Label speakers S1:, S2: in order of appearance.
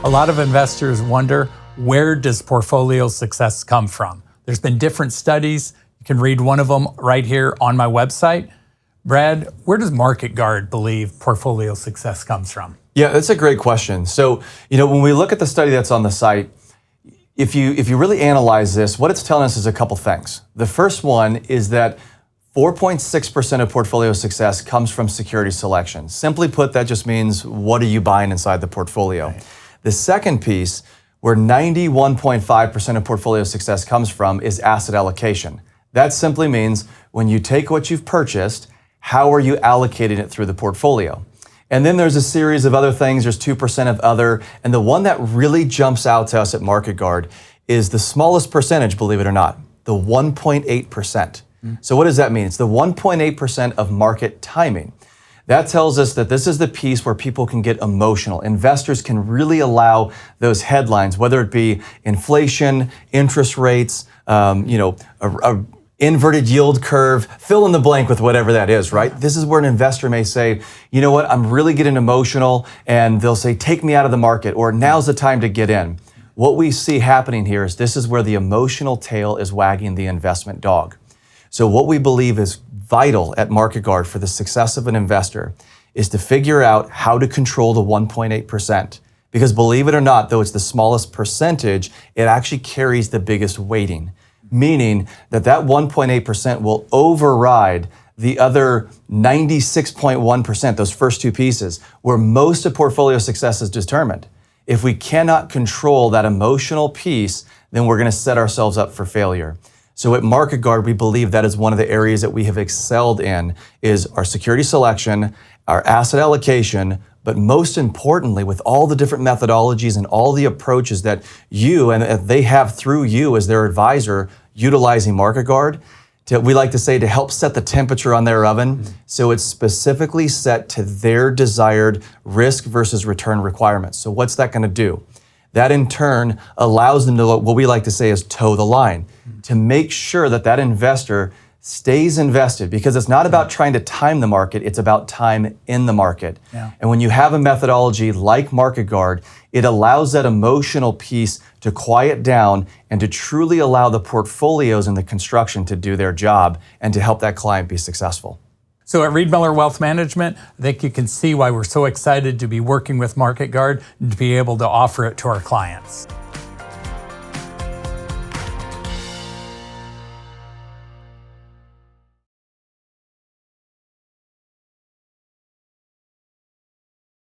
S1: A lot of investors wonder, where does portfolio success come from? There's been different studies. You can read one of them right here on my website. Brad, where does MarketGuard believe portfolio success comes from?
S2: Yeah, that's a great question. So, when we look at the study that's on the site, if you really analyze this, what it's telling us is a couple things. The first one is that 4.6% of portfolio success comes from security selection. Simply put, that just means, what are you buying inside the portfolio? Right. The second piece, where 91.5% of portfolio success comes from, is asset allocation. That simply means when you take what you've purchased, how are you allocating it through the portfolio? And then there's a series of other things. There's 2% of other. And the one that really jumps out to us at MarketGuard is the smallest percentage, believe it or not, the 1.8%. So what does that mean? It's the 1.8% of market timing. That tells us that this is the piece where people can get emotional. Investors can really allow those headlines, whether it be inflation, interest rates, a inverted yield curve, fill in the blank with whatever that is, right? This is where an investor may say, you know what, I'm really getting emotional, and they'll say, take me out of the market, or now's the time to get in. What we see happening here is this is where the emotional tail is wagging the investment dog. So what we believe is vital at MarketGuard for the success of an investor is to figure out how to control the 1.8%. Because believe it or not, though it's the smallest percentage, it actually carries the biggest weighting. Meaning that 1.8% will override the other 96.1%, those first two pieces, where most of portfolio success is determined. If we cannot control that emotional piece, then we're going to set ourselves up for failure. So at MarketGuard, we believe that is one of the areas that we have excelled in, is our security selection, our asset allocation, but most importantly, with all the different methodologies and all the approaches that you and they have through you as their advisor, utilizing MarketGuard, we like to say, to help set the temperature on their oven. So it's specifically set to their desired risk versus return requirements. So what's that going to do? That in turn allows them to, what we like to say is toe the line, to make sure that investor stays invested, because it's not about trying to time the market, it's about time in the market. Yeah. And when you have a methodology like MarketGuard, it allows that emotional piece to quiet down and to truly allow the portfolios and the construction to do their job and to help that client be successful.
S1: So at Riedmiller Wealth Management, I think you can see why we're so excited to be working with MarketGuard and to be able to offer it to our clients.